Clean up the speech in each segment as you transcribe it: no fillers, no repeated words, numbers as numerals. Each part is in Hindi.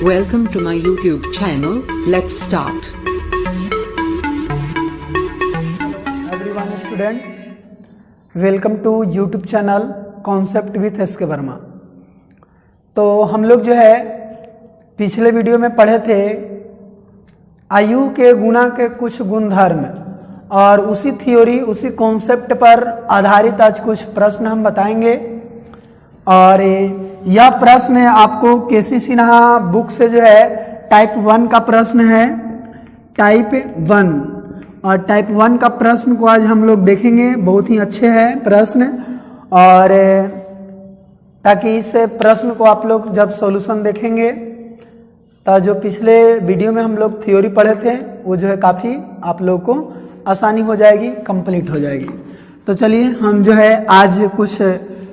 Welcome to my YouTube channel. Let's start. Everyone student, welcome to YouTube channel concept with S K Verma. तो हम लोग जो है पिछले वीडियो में पढ़े थे आयु के गुणा के कुछ गुणधर्म, और उसी थ्योरी उसी कॉन्सेप्ट पर आधारित आज कुछ प्रश्न हम बताएंगे। और यह प्रश्न आपको केसी सिन्हा बुक से जो है टाइप 1 का प्रश्न है, टाइप 1। और टाइप 1 का प्रश्न को आज हम लोग देखेंगे, बहुत ही अच्छे हैं प्रश्न। और ताकि इस प्रश्न को आप लोग जब सॉल्यूशन देखेंगे तो जो पिछले वीडियो में हम लोग थ्योरी पढ़े थे वो जो है काफ़ी आप लोग को आसानी हो जाएगी, कंप्लीट हो जाएगी। तो चलिए हम जो है आज कुछ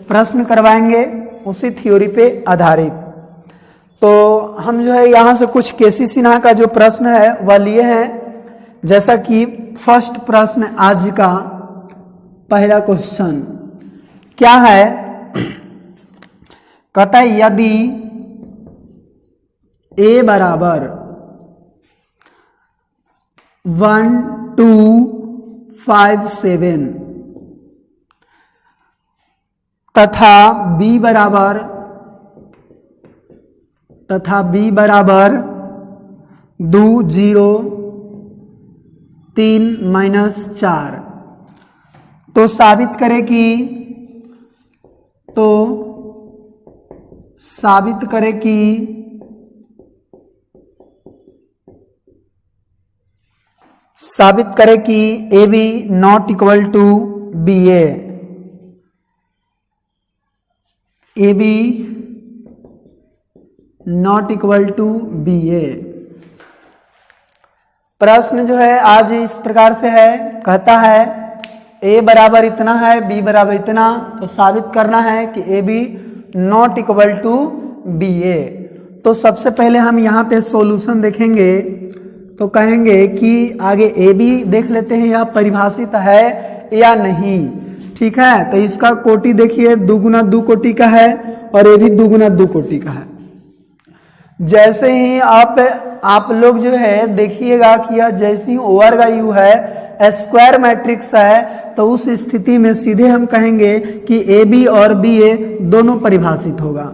प्रश्न करवाएंगे उसी थ्योरी पे आधारित। तो हम जो है यहाँ से कुछ केसी सिन्हा का जो प्रश्न है वह लिए हैं। जैसा कि फर्स्ट प्रश्न आज का पहला क्वेश्चन क्या है, कहता है यदि a बराबर 1 2 5 7 तथा b बराबर 2 0 3 -4, तो साबित करे कि A B not equal to B A B not equal to B A. प्रश्न जो है आज इस प्रकार से है, कहता है a बराबर इतना है, b बराबर इतना, तो साबित करना है कि A B not equal to B A. तो सबसे पहले हम यहाँ पे सॉल्यूशन देखेंगे, तो कहेंगे कि आगे ए बी देख लेते हैं यह परिभाषित है या नहीं। ठीक है, तो इसका कोटि देखिए 2 गुना 2 कोटि का है और ये भी 2 गुना 2 कोटि का है। जैसे ही आप लोग जो है देखिएगा कि यह जैसे ही ओवर का यू है स्क्वायर मैट्रिक्स है, तो उस स्थिति में सीधे हम कहेंगे कि ए बी और बी ए दोनों परिभाषित होगा।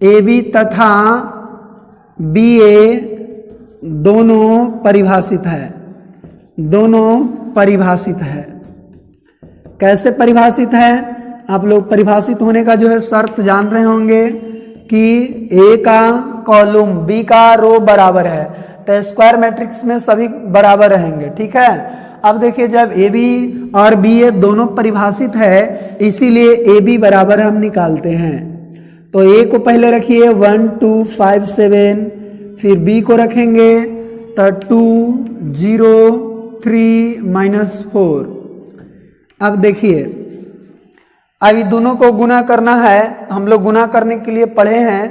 ए बी तथा बी ए दोनों परिभाषित है। कैसे परिभाषित है, आप लोग परिभाषित होने का जो है शर्त जान रहे होंगे कि ए का कॉलम बी का रो बराबर है, तो स्क्वायर मैट्रिक्स में सभी बराबर रहेंगे। ठीक है, अब देखिए जब ए बी और बी ए दोनों परिभाषित है, इसीलिए ए बी बराबर हम निकालते हैं। तो ए को पहले रखिए 1 2 5 7, फिर बी को रखेंगे तो 2 0 3 -4। अब देखिए अभी दोनों को गुना करना है, हम लोग गुना करने के लिए पढ़े हैं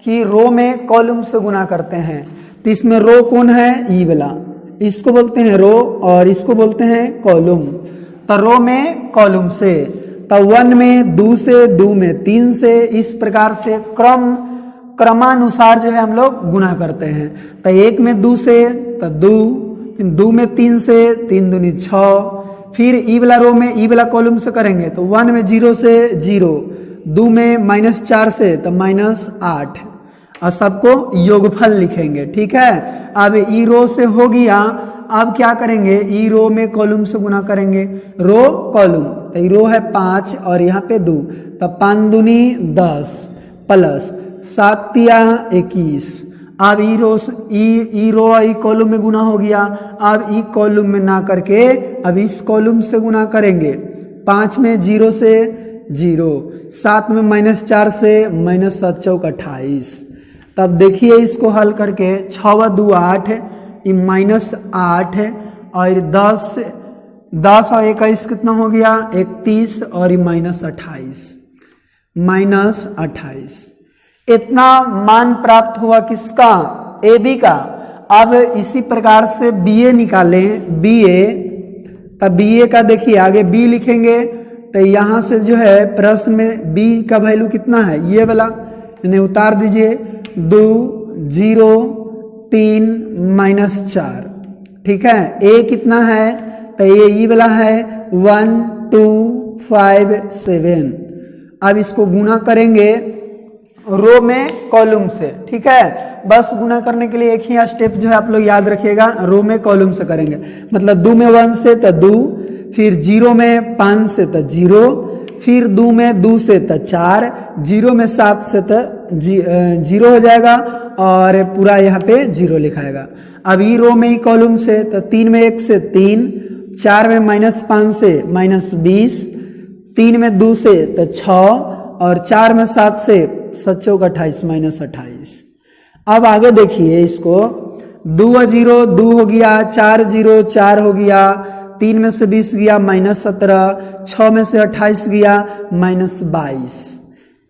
कि रो में कॉलम से गुना करते हैं। तो इसमें रो कौन है, ई वाला, इसको बोलते हैं रो और इसको बोलते हैं कॉलम। तो रो में कॉलम से, तो 1 में 2 से, 2 में 3 से, इस प्रकार से क्रमानुसार जो है हम लोग गुना करते हैं। तो 1 में 2 से तो 2, 2 में 3 से 3 दूनी 6, फिर ई वाला रो में ई वाला कॉलम से करेंगे तो 1 में 0 से 0, 2 में -4 से तो -8, और सबको योगफल लिखेंगे। ठीक है, अब ई रो से हो गया, अब क्या करेंगे, ई रो में कॉलम से गुना करेंगे, रो कॉलम, तो ई रो है 5 और यहाँ पे 2, तो 5 दूनी 10 प्लस 7 तिया 21। अब ई रो ई कॉलम में गुना हो गया, अब ई कॉलम में ना करके अब इस कॉलम से गुना करेंगे। 5 में 0 से 0, 7 में -4 से -7 चौक 28। तब देखिए इसको हल करके 6 2 8, -8 और 10 और 21 कितना हो गया 31 और -28 इतना मान प्राप्त हुआ किसका, ए बी का। अब इसी प्रकार से बी ए निकालें, बी ए, तब बी ए का देखिए आगे बी लिखेंगे, तो यहाँ से जो है प्रश्न में बी का वैल्यू कितना है, ये वाला, इन्हें उतार दीजिए 2 0 3 -4। ठीक है, ए कितना है तो ये वाला है 1 2 5 7। अब इसको गुना करेंगे रो में कॉलम से। ठीक है, बस गुना करने के लिए एक ही स्टेप जो है आप लोग याद रखिएगा, रो में कॉलम से करेंगे। मतलब 2 में 1 से तो 2, फिर 0 में 5 से तो 0, फिर 2 में 2 से तो 4, 0 में 7 से तो 0 हो जाएगा और पूरा यहाँ पे 0 लिखाएगा। अब ई रो में ही कॉलम से तो 3 में 1 से 3, 4 में -5 से -20, 3 में 2 से तो 6 और 4 में 7 से 7 28 -28। अब आगे देखिए इसको, 2 0 2 हो गया, 4 0 4 हो गया, 3 में से 20 गया -17, 6 में से 28 गया -22।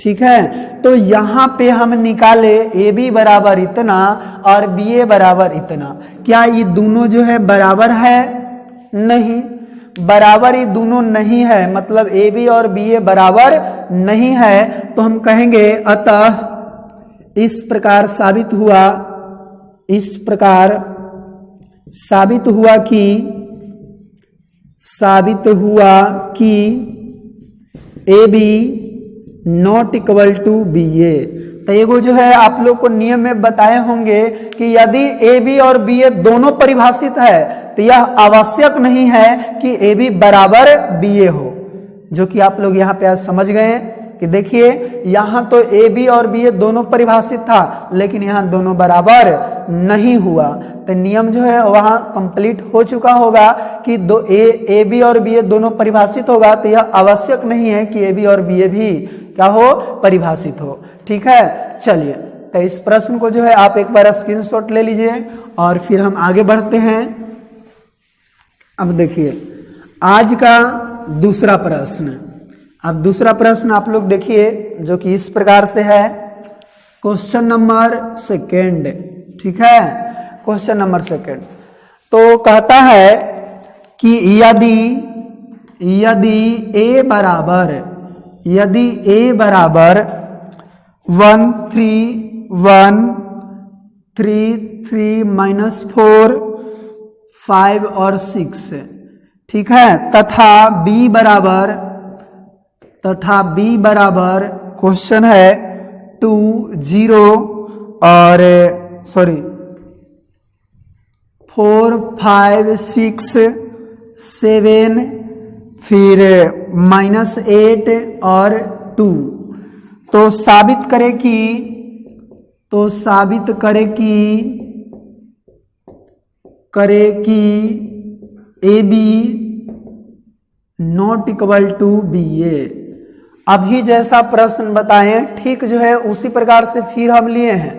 ठीक है, तो यहाँ पे हम निकाले ए बी बराबर इतना और बी ए बराबर इतना। क्या ये दोनों जो है बराबर है? नहीं, बराबर ये दोनों नहीं है, मतलब ए बी और बी ए बराबर नहीं है। तो हम कहेंगे अतः इस प्रकार साबित कि A B not equal to B A. तो एगो जो है आप लोग को नियम में बताए होंगे कि यदि ए बी और बी ए दोनों परिभाषित है तो यह आवश्यक नहीं है कि ए बी बराबर बी ए हो, जो कि आप लोग यहाँ पे आज समझ गए कि देखिए यहाँ तो ए बी और बी ए दोनों परिभाषित था लेकिन यहाँ दोनों बराबर नहीं हुआ। तो नियम जो है वहाँ कंप्लीट हो चुका होगा कि ए बी और बी ए दोनों परिभाषित होगा, तो यह आवश्यक नहीं है कि ए बी और बी ए भी क्या हो, परिभाषित हो। ठीक है, चलिए तो इस प्रश्न को जो है आप एक बार स्क्रीनशॉट ले लीजिए और फिर हम आगे बढ़ते हैं। अब देखिए आज का दूसरा प्रश्न। अब दूसरा प्रश्न आप लोग देखिए जो कि इस प्रकार से है, क्वेश्चन नंबर 2। ठीक है, क्वेश्चन नंबर 2 तो कहता है कि यदि ए बराबर 1 3 1 3 3 -4 5 और 6। ठीक है, तथा बी बराबर क्वेश्चन है 2 0 और 4 5 6 7 फिर -8 और 2। तो साबित करे कि A B not equal to B A. अभी जैसा प्रश्न बताएं ठीक जो है उसी प्रकार से फिर हम लिए हैं।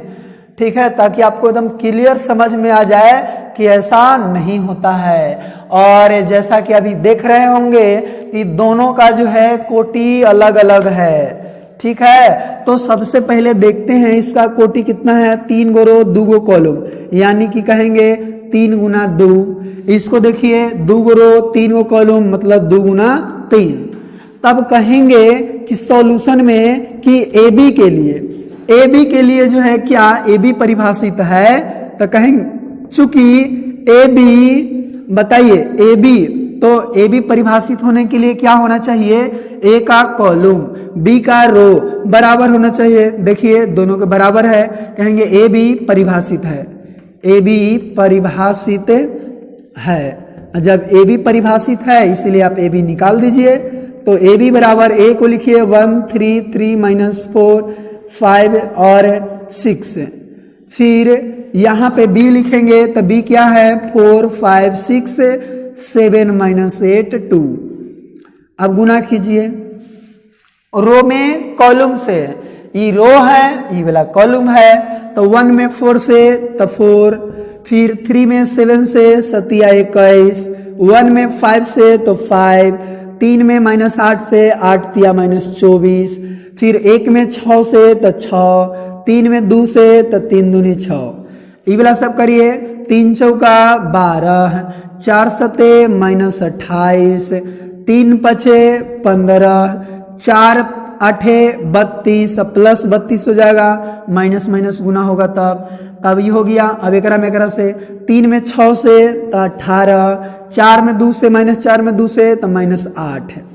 ठीक है, ताकि आपको एकदम क्लियर समझ में आ जाए कि ऐसा नहीं होता है। और जैसा कि अभी देख रहे होंगे कि दोनों का जो है कोटि अलग अलग है। ठीक है, तो सबसे पहले देखते हैं इसका कोटि कितना है। 3 गो रो 2 गो कॉलम, यानी कि कहेंगे 3 गुना 2। इसको देखिए 2 गो रो 3 गो कॉलम मतलब 2 गुना 3। तब कहेंगे कि सॉल्यूशन में कि ए बी के लिए जो है क्या ए बी परिभाषित है, तो कहेंगे चूंकि ए बी, बताइए ए बी, तो ए बी परिभाषित होने के लिए क्या होना चाहिए, ए का कॉलम बी का रो बराबर होना चाहिए। देखिए दोनों के बराबर है, कहेंगे ए बी परिभाषित है, ए बी परिभाषित है। जब ए बी परिभाषित है इसलिए आप ए बी निकाल दीजिए। तो ए बी बराबर ए को लिखिए 1 3 3 -4 5 और 6। फिर यहाँ पे बी लिखेंगे तो बी क्या है 4 5 6 7 -8 2। अब गुना कीजिए रो में कॉलम से, ये रो है ये वाला कॉलम है। तो 1 में 4 से तो 4, फिर 3 में 7 से 7 21, 1 में 5 से तो 5, 3 में -8 से 8 -24, फिर 1 में 6 से तो 6, 3 में 2 से तो 3 दूनी 6। ये वाला सब करिए 3 चौका 12, 4 सते -28, 3 पछे 15, 4 8 32 प्लस 32 हो जाएगा, माइनस माइनस गुना होगा तब ये हो गया। अब एकरा से 3 में 6 से तो 18, 4 में 2 से माइनस 4 में 2 से तो -8 है।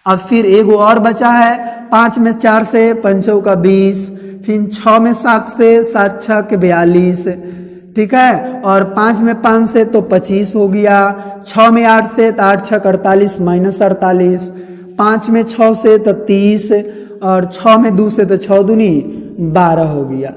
अब फिर एगो और बचा है, 5 में 4 से 5 का 20, फिर 6 में 7 से 7 6 के 42, ठीक है, और 5 में 5 से तो 25 हो गया, 6 में 8 से तो 8 6 48 -48, 5 में 6 से तो 30 और 6 में 2 से तो 6 दूनी 12 हो गया।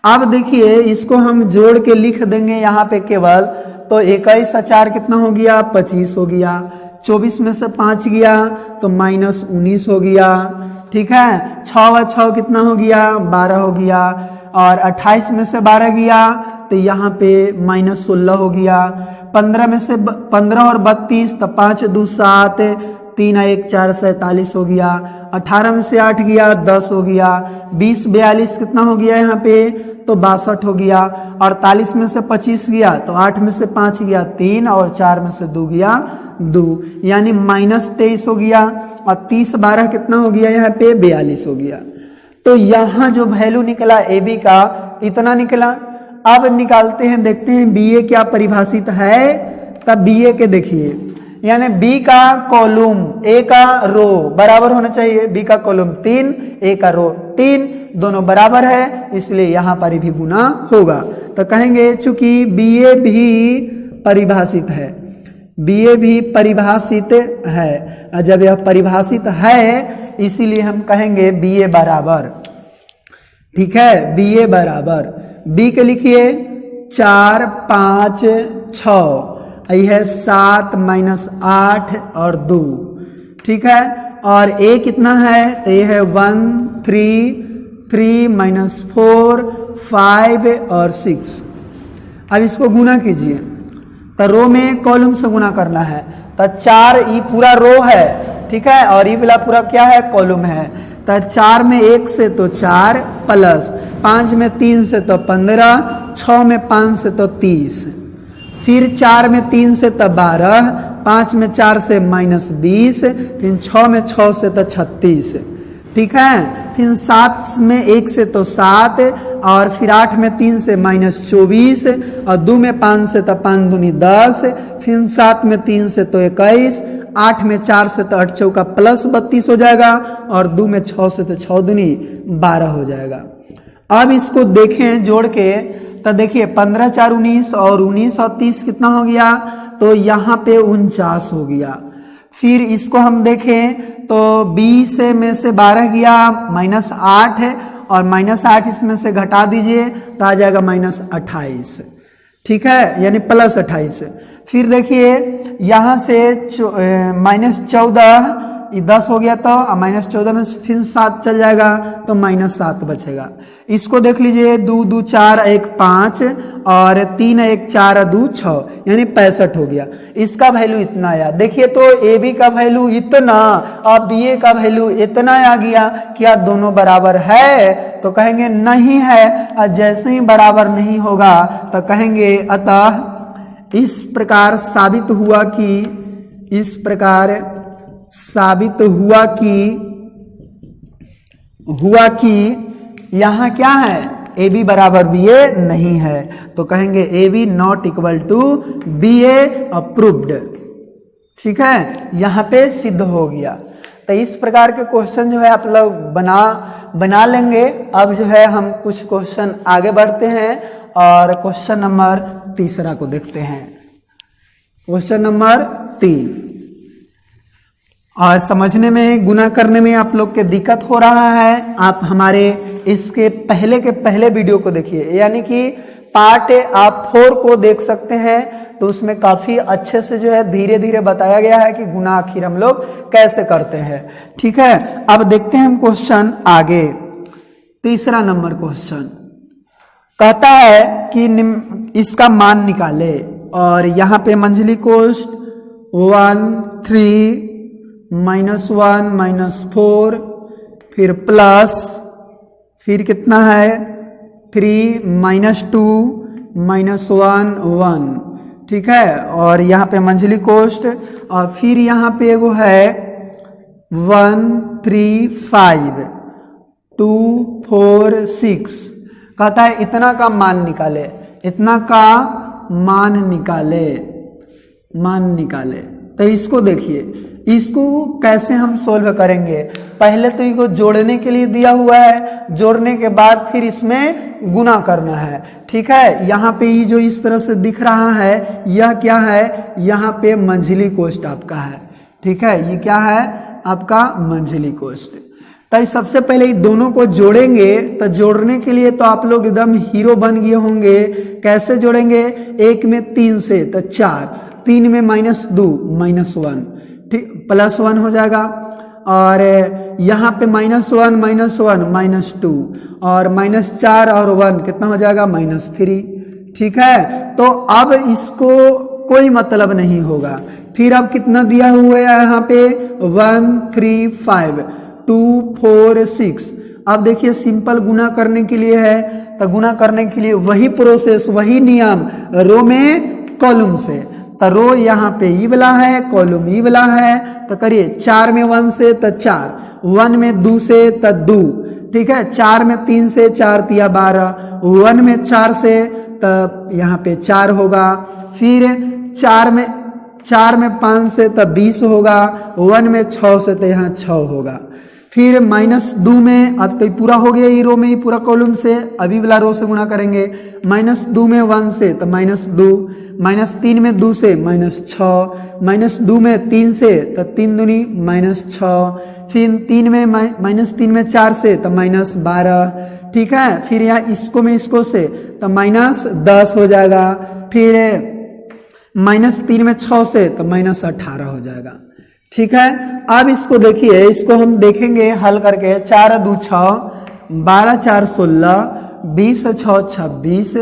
अब देखिए इसको हम जोड़ के लिख देंगे यहाँ पे केवल, तो 21 और 4 कितना हो गया, 25 हो गया, 24 में से 5 गया तो -19 हो गया, ठीक है, 6 और 6 कितना हो गया, 12 हो गया, और 28 में से 12 गया तो यहाँ पे -16 हो गया, 15 में से 15 और 32 तो 5 2 7, 3 1 4 47 हो गया, 18 में से 8 गया 10 हो गया, 20 42 कितना हो गया यहाँ पे, तो 62 हो गया, 48 में से 25 गया तो 8 में से 5 गया 3 और 4 में से 2 गया 2, यानी -23 हो गया, और 30 12 कितना हो गया यहाँ पे, 42 हो गया। तो यहाँ जो वैल्यू निकला ए बी का इतना निकला। अब निकालते हैं, देखते हैं बी ए क्या परिभाषित है, तब बी ए के देखिए, यानी बी का कॉलम ए का रो बराबर होना चाहिए, बी का कॉलम 3 ए का रो 3 दोनों बराबर है, इसलिए यहाँ पर भी गुना होगा। तो कहेंगे चूंकि बी ए भी परिभाषित है, बी ए भी परिभाषित है, जब यह परिभाषित है इसीलिए हम कहेंगे बी ए बराबर, ठीक है, बी ए बराबर, बी के लिखिए 4 5 6, यह 7 -8 और 2, ठीक है, और ए कितना है, तो ये है 1 3 3 -4 5 और 6। अब इसको गुना कीजिए, तो रो में कॉलम से गुना करना है, तो 4 ये पूरा रो है, ठीक है, और ये वाला पूरा क्या है, कॉलम है, तो 4 में 1 से तो 4 प्लस 5 में 3 से तो 15, 6 में 5 से तो 30, फिर 4 में 3 से तो 12, 5 में 4 से -20, फिर 6 में 6 से तो 36, ठीक है, फिर 7 में 1 से तो 7, और फिर 8 में 3 से -24, और 2 में 5 से तो 5 दूनी 10, फिर 7 में 3 से तो 21, 8 में 4 से तो 8 चौका प्लस 32 हो जाएगा, और 2 में 6 से तो 6 दूनी 12 हो जाएगा। अब इसको देखें जोड़ के, तो देखिए 15 4 19 और 19 और 30 कितना हो गया, तो यहाँ पे 49 हो गया। फिर इसको हम देखें तो 20 में से 12 गया -8 है, और -8 इसमें से घटा दीजिए तो आ जाएगा -28, ठीक है, यानी +28। फिर देखिए यहाँ से -14 ये 10 हो गया, तो -14 में फिर 7 चल जाएगा तो -7 बचेगा। इसको देख लीजिए 2 2 4 1 5 और 3 1 4 2 6, यानी 65 हो गया। इसका वैल्यू इतना आया। देखिए तो ए बी का वैल्यू इतना और बी ए का वैल्यू इतना आ गया। क्या दोनों बराबर है? तो कहेंगे नहीं है। और जैसे ही बराबर नहीं होगा तो कहेंगे अतः इस प्रकार साबित हुआ कि यहां क्या है, ए बी बराबर बी ए नहीं है। तो कहेंगे A B not equal to B A approved. ठीक है, यहां पे सिद्ध हो गया। तो इस प्रकार के क्वेश्चन जो है आप लोग बना लेंगे। अब जो है हम कुछ क्वेश्चन आगे बढ़ते हैं और क्वेश्चन नंबर 3 को देखते हैं। क्वेश्चन नंबर 3, और समझने में गुना करने में आप लोग के दिक्कत हो रहा है, आप हमारे इसके पहले के पहले वीडियो को देखिए, यानी कि पार्ट आप 4 को देख सकते हैं। तो उसमें काफी अच्छे से जो है धीरे धीरे बताया गया है कि गुना आखिर हम लोग कैसे करते हैं। ठीक है, अब देखते हैं हम क्वेश्चन आगे। 3 नंबर क्वेश्चन कहता है कि इसका मान निकाले, और यहाँ पे मंझली कोष्ठ 1 3 -1 -4 फिर प्लस, फिर कितना है 3 -2 -1 1। ठीक है, और यहाँ पे मंझली कोष्ठ, और फिर यहाँ पे वो है 1 3 5 2 4 6 कहता है इतना का मान निकाले, इतना का मान निकाले। तो इसको देखिए, इसको कैसे हम सोल्व करेंगे। पहले तो इसको जोड़ने के लिए दिया हुआ है, जोड़ने के बाद फिर इसमें गुना करना है। ठीक है, यहाँ पे ये जो इस तरह से दिख रहा है यह क्या है, यहाँ पे मंझली कोष्ठ आपका है। ठीक है, ये क्या है आपका मंझली कोष्ठ। तो सबसे पहले ये दोनों को जोड़ेंगे, तो जोड़ने के लिए तो आप लोग एकदम हीरो बन गए होंगे। कैसे जोड़ेंगे, एक में 3 से तो 4, 3 में -2 -1, ठीक, +1 हो जाएगा। और यहाँ पे -1 -1 -2 और -4 और 1 कितना हो जाएगा -3। ठीक है, तो अब इसको कोई मतलब नहीं होगा। फिर अब कितना दिया हुआ है यहाँ पे 1 3 5 2 4 6। अब देखिए सिंपल गुना करने के लिए है, तो गुना करने के लिए वही प्रोसेस, वही नियम, रो में कॉलम से। तो रो यहाँ पे ई वाला है, कॉलम ई वाला है। तो करिए 4 में 1 से तो 4, 1 में 2 से तो 2। ठीक है, 4 में 3 से 4 तिया 12, 1 में 4 से तो यहाँ पे 4 होगा। फिर 4 में 5 से तो 20 होगा, 1 में 6 से तो यहाँ 6 होगा। फिर -2 में, अब तो पूरा हो गया ये रो में, ये पूरा कॉलम से, अभी वाला रो से गुना करेंगे। -2 में 1 से तो -2, -3 में 2 से -6, -2 में 3 से तो 3 दूनी -6, फिर -3 में 4 से तो -12। ठीक है, फिर यहाँ इसको से तो -10 हो जाएगा। फिर -3 में 6 से तो -18 हो जाएगा। ठीक है, अब इसको देखिए, इसको हम देखेंगे हल करके। 4 2 6, 12 4 16, 20 6 26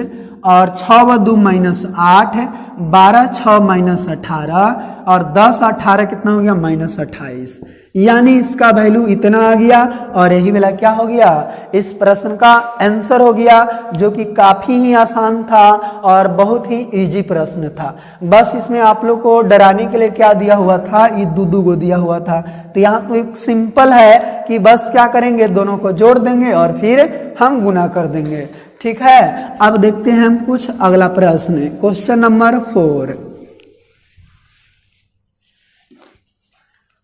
और 6 2 -8, 12 6 -18 और 10 18 कितना हो गया -28। यानी इसका वैल्यू इतना आ गया और यही वाला क्या हो गया, इस प्रश्न का आंसर हो गया, जो कि काफी ही आसान था और बहुत ही इजी प्रश्न था। बस इसमें आप लोग को डराने के लिए क्या दिया हुआ था, ये दू को दिया हुआ था। तो यहाँ तो एक सिंपल है कि बस क्या करेंगे, दोनों को जोड़ देंगे और फिर हम गुना कर देंगे। ठीक है, अब देखते हैं हम कुछ अगला प्रश्न, क्वेश्चन नंबर 4।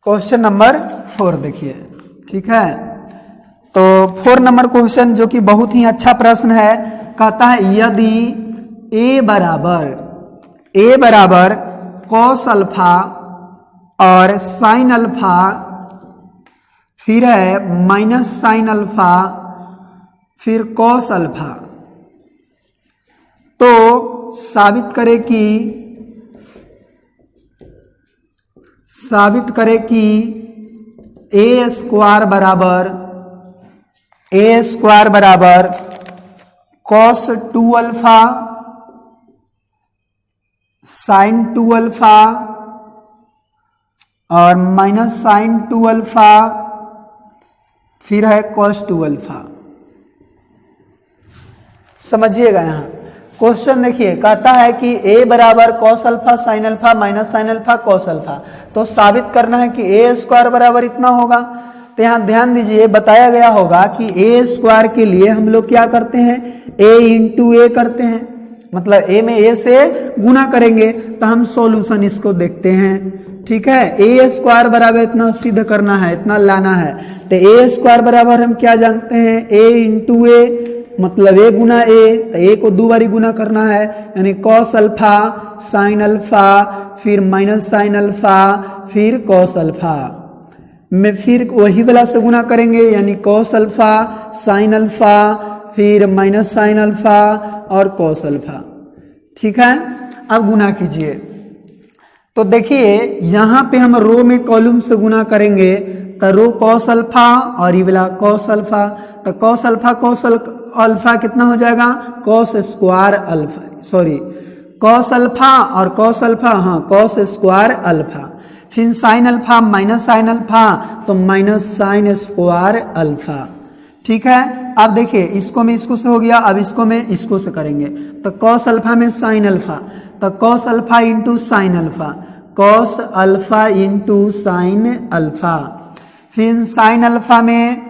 क्वेश्चन नंबर 4 देखिए। ठीक है, तो 4 नंबर क्वेश्चन जो कि बहुत ही अच्छा प्रश्न है, कहता है यदि a बराबर cos अल्फा और sin अल्फा, फिर है माइनस sin अल्फा, फिर cos अल्फा, तो साबित करे कि a स्क्वायर बराबर cos 2 अल्फा sin 2 अल्फा और माइनस sin 2 अल्फा, फिर है cos 2 अल्फा। समझिएगा, यहाँ क्वेश्चन देखिए, कहता है कि a बराबर cos alpha sin alpha minus sin alpha cos alpha, तो साबित करना है कि a स्क्वायर बराबर इतना होगा। तो यहाँ ध्यान दीजिए, बताया गया होगा कि a स्क्वायर के लिए हम लोग क्या करते हैं, a इंटू a करते हैं, मतलब a में a से गुना करेंगे। तो हम सॉल्यूशन इसको देखते हैं। ठीक है, a स्क्वायर बराबर इतना सिद्ध करना है, इतना लाना है। तो a स्क्वायर बराबर हम क्या जानते हैं, a इंटू a, मतलब a गुना a, तो a को 2 बारी गुना करना है, यानी cos अल्फा sin अल्फा, फिर माइनस sin अल्फा, फिर cos अल्फा में फिर वही वाला से गुना करेंगे, यानी cos अल्फा sin अल्फा, फिर माइनस sin अल्फा और cos अल्फा। ठीक है, अब गुना कीजिए। तो देखिए यहाँ पे हम रो में कॉलम से गुना करेंगे, तो रो cos अल्फा और ये वाला cos अल्फा, तो cos अल्फा कितना हो जाएगा, cos square alpha, sorry cos alpha और cos अल्फा, हाँ cos स्क्वायर अल्फा, फिर sin alpha minus sin alpha, तो माइनस sin स्क्वायर अल्फा। ठीक है, अब देखिए इसको में इसको से हो गया, अब इसको में इसको से करेंगे। तो cos अल्फा में sin अल्फा, तो cos alpha into sin alpha, cos alpha into sin alpha, फिर साइन अल्फा में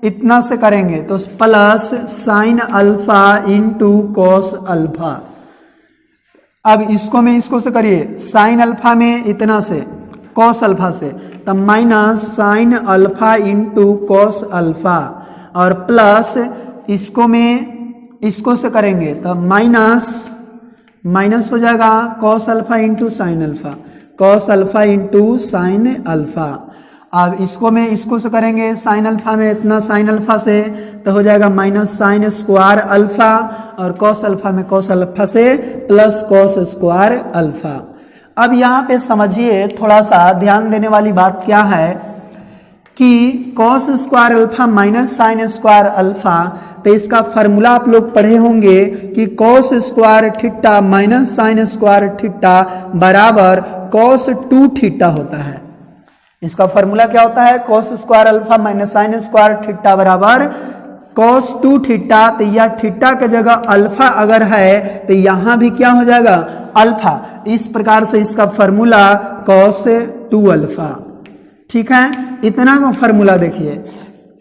इतना से करेंगे तो plus sine alpha into cos alpha. अब इसको में इसको से करिए, साइन अल्फा में इतना से कॉस अल्फा से, तब minus sine alpha into cos alpha और प्लस इसको में इसको से करेंगे तब माइनस हो जाएगा cos alpha into sine alpha, cos alpha into sine alpha. अब इसको में इसको से करेंगे साइन अल्फा में इतना साइन अल्फा से तो हो जाएगा माइनस साइन स्क्वायर अल्फा और कॉस अल्फा में कॉस अल्फा से प्लस कॉस स्क्वायर अल्फा। अब यहाँ पे समझिए, थोड़ा सा ध्यान देने वाली बात क्या है कि cos square alpha minus sine square alpha, तो इसका फॉर्मूला आप लोग पढ़े होंगे कि cos square theta minus sine square theta बराबर कॉस 2 थीटा होता है। इसका फॉर्मूला क्या होता है, cos square alpha minus sine square theta बराबर कॉस 2 थीटा। तो यह थीटा के जगह अल्फा अगर है तो यहां भी क्या हो जाएगा अल्फा। इस प्रकार से इसका फॉर्मूला कॉस 2 अल्फा। ठीक है, इतना का फॉर्मूला देखिए,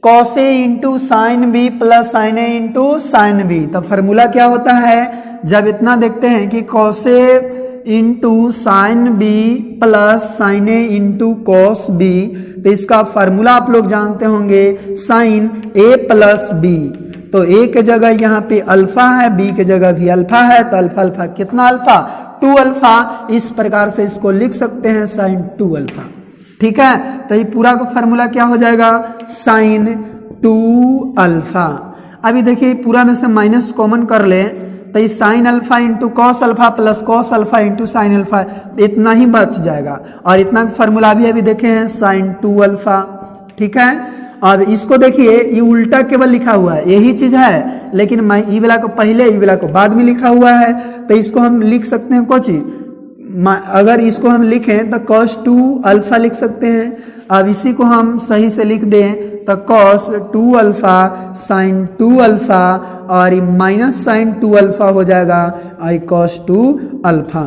cos A into sine B plus sine A into sine B. तो फॉर्मूला क्या होता है, जब इतना देखते हैं कि cos A into sine B plus sine A into cos B, तो इसका फॉर्मूला आप लोग जानते होंगे साइन ए प्लस बी। तो ए के जगह यहाँ पे अल्फा है, बी के जगह भी अल्फा है, तो अल्फा अल्फा कितना अल्फा 2 अल्फा। इस प्रकार से इसको लिख सकते हैं साइन 2 अल्फा। ठीक है, तो ये पूरा का फॉर्मूला क्या हो जाएगा साइन 2 अल्फा। अभी देखिए पूरा में से माइनस कॉमन कर ले तो ये sine alpha into cos alpha plus cos alpha into sine alpha, इतना ही बच जाएगा। और इतना फॉर्मूला अभी देखे हैं साइन 2 अल्फा। ठीक है, अब इसको देखिए ये उल्टा केवल लिखा हुआ है, यही चीज है, लेकिन मैं ई वाला को पहले ई वाला को बाद में लिखा हुआ है। तो इसको हम लिख सकते हैं कोची, अगर इसको हम लिखें तो cos 2 अल्फा लिख सकते हैं। अब इसी को हम सही से लिख दें तो cos 2 अल्फा साइन 2 अल्फा और माइनस साइन 2 अल्फा हो जाएगा और cos 2 अल्फा।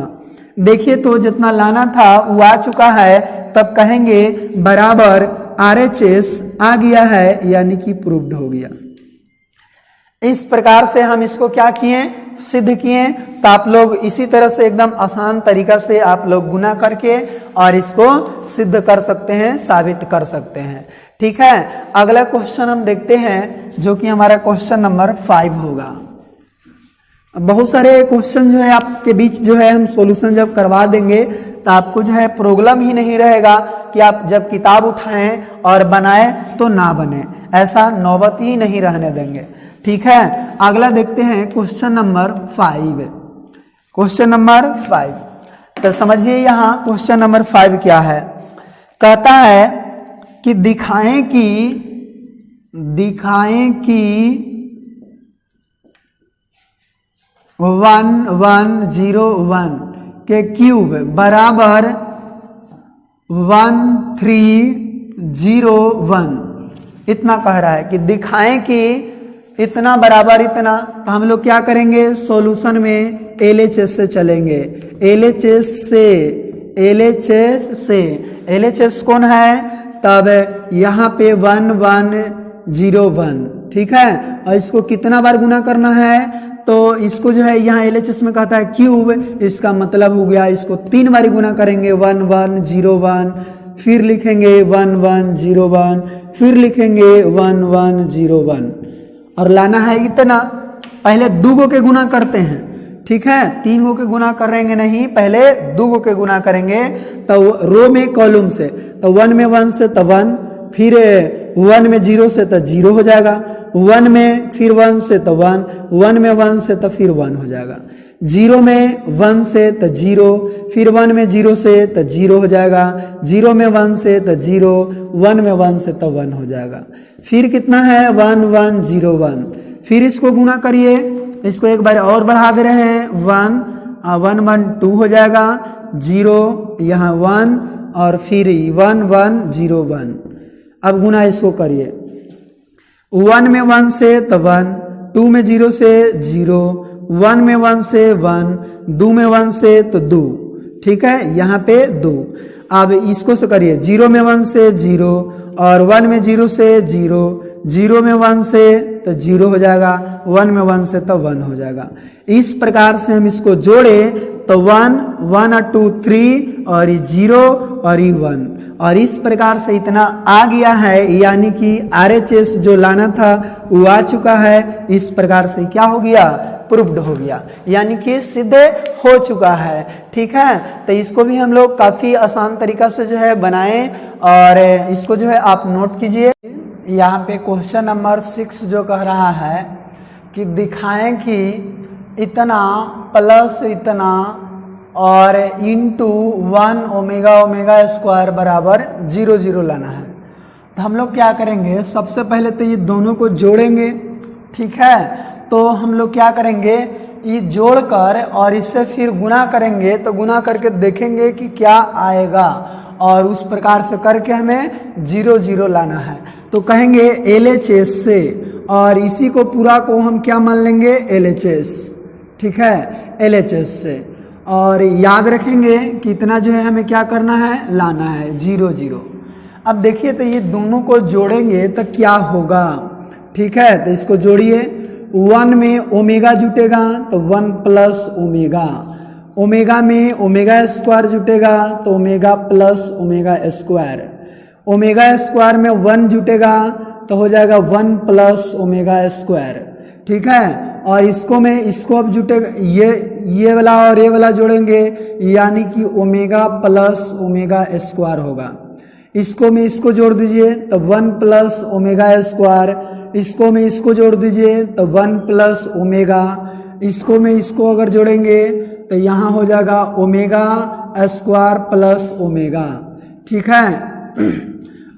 देखिए तो जितना लाना था वो आ चुका है, तब कहेंगे बराबर RHS आ गया है, यानी कि प्रूव्ड हो गया। इस प्रकार से हम इसको क्या किए, सिद्ध किए। तो आप लोग इसी तरह से एकदम आसान तरीका से आप लोग गुना करके और इसको सिद्ध कर सकते हैं, साबित कर सकते हैं। ठीक है, अगला क्वेश्चन हम देखते हैं जो कि हमारा क्वेश्चन नंबर 5 होगा। बहुत सारे क्वेश्चन जो है आपके बीच जो है हम सॉल्यूशन जब करवा देंगे तो आपको जो है प्रॉब्लम ही नहीं रहेगा कि आप जब किताब उठाएं और बनाएं तो ना बने, ऐसा नौबत ही नहीं रहने देंगे। ठीक है, अगला देखते हैं क्वेश्चन नंबर 5। क्वेश्चन नंबर 5, तो समझिए यहाँ क्वेश्चन नंबर 5 क्या है। कहता है कि दिखाएं कि 1101 के क्यूब बराबर 1301। इतना कह रहा है कि दिखाएं कि इतना बराबर इतना। तो हम लोग क्या करेंगे, सॉल्यूशन में LHS से चलेंगे। LHS कौन है, तब यहाँ पे 1101। ठीक है, और इसको कितना बार गुना करना है, तो इसको जो है यहाँ LHS में कहता है क्यूब, इसका मतलब हो गया इसको 3 बार गुना करेंगे 1101, फिर लिखेंगे 1101, फिर लिखेंगे 1101 और लाना है इतना। पहले 2 गो के गुना करते हैं, ठीक है, 3 गो के गुना करेंगे नहीं, पहले 2 गो के गुना करेंगे। तो रो में कॉलम से, तो 1 में 1 से तो 1, फिर 1 में 0 से तो 0 हो जाएगा, 1 में फिर 1 से तो 1, 1 में 1 से तो फिर 1 हो जाएगा, 0 में 1 से तो 0, फिर 1 में 0 से तो 0 हो जाएगा, 0 में 1 से तो 0, 1 में 1 से तो 1 हो जाएगा। फिर कितना है 1101, फिर इसको गुना करिए, इसको एक बार और बढ़ा दे रहे हैं 1 1 2 हो जाएगा, 0 यहाँ 1 और फिर 1101। अब गुना इसको करिए, 1 में 1 से तो 1, 2 में 0 से 0, 1 में 1 से 1, 2 में 1 से तो 2, ठीक है, यहाँ पे 2। अब इसको से करिए 0 में 1 से 0 और 1 में 0 से 0, 0 में 1 से तो 0 हो जाएगा, 1 में 1 से तो 1 हो जाएगा। इस प्रकार से हम इसको जोड़े तो 1, 1 और 2 3 और ये 0 और ये 1, और इस प्रकार से इतना आ गया है, यानी कि RHS जो लाना था वो आ चुका है। इस प्रकार से क्या हो गया, प्रूव्ड हो गया, यानी कि सिद्ध हो चुका है। ठीक है, तो इसको भी हम लोग काफी आसान तरीका से जो है बनाए, और इसको जो है आप नोट कीजिए। यहाँ पे क्वेश्चन नंबर 6 जो कह रहा है कि दिखाएं कि इतना प्लस इतना और इंटू 1 ओमेगा ओमेगा स्क्वायर बराबर 0 0 लाना है। तो हम लोग क्या करेंगे, सबसे पहले तो ये दोनों को जोड़ेंगे। ठीक है, तो हम लोग क्या करेंगे, ये जोड़कर और इससे फिर गुना करेंगे, तो गुना करके देखेंगे कि क्या आएगा, और उस प्रकार से करके हमें 0 0 लाना है। तो कहेंगे LHS से, और इसी को पूरा को हम क्या मान लेंगे, LHS। ठीक है, LHS से, और याद रखेंगे कि इतना जो है हमें क्या करना है, लाना है 0 0। अब देखिए तो ये दोनों को जोड़ेंगे तो क्या होगा। ठीक है, तो इसको जोड़िए, 1 में ओमेगा जुटेगा तो 1 प्लस ओमेगा, ओमेगा में ओमेगा स्क्वायर जुटेगा तो omega plus omega square, omega square में 1 जुटेगा तो हो जाएगा 1 प्लस ओमेगा स्क्वायर। ठीक है, और इसको में इसको अब जुटेगा, ये वाला और ये वाला जोड़ेंगे, यानी कि ओमेगा प्लस ओमेगा स्क्वायर होगा। इसको में इसको जोड़ दीजिए तो 1 प्लस ओमेगा स्क्वायर, इसको में इसको जोड़ दीजिए तो 1 प्लस ओमेगा, इसको में इसको अगर जोड़ेंगे तो यहाँ हो जाएगा ओमेगा स्क्वायर प्लस ओमेगा। ठीक है,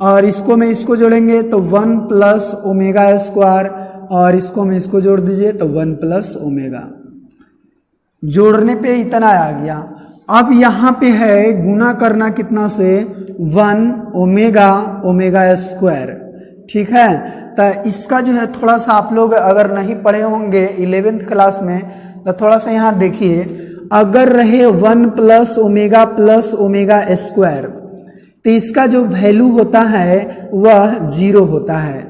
और इसको में इसको जोड़ेंगे तो 1 प्लस ओमेगा स्क्वायर, और इसको में इसको जोड़ दीजिए तो 1 प्लस ओमेगा। जोड़ने पे इतना आ गया। अब यहाँ पे है गुना करना कितना से, 1 ओमेगा ओमेगा स्क्वायर। ठीक है, तो इसका जो है थोड़ा सा आप लोग अगर नहीं पढ़े होंगे 11th क्लास में, तो थोड़ा सा यहाँ देखिए, अगर रहे 1 प्लस ओमेगा स्क्वायर, तो इसका जो वैल्यू होता है वह 0 होता है,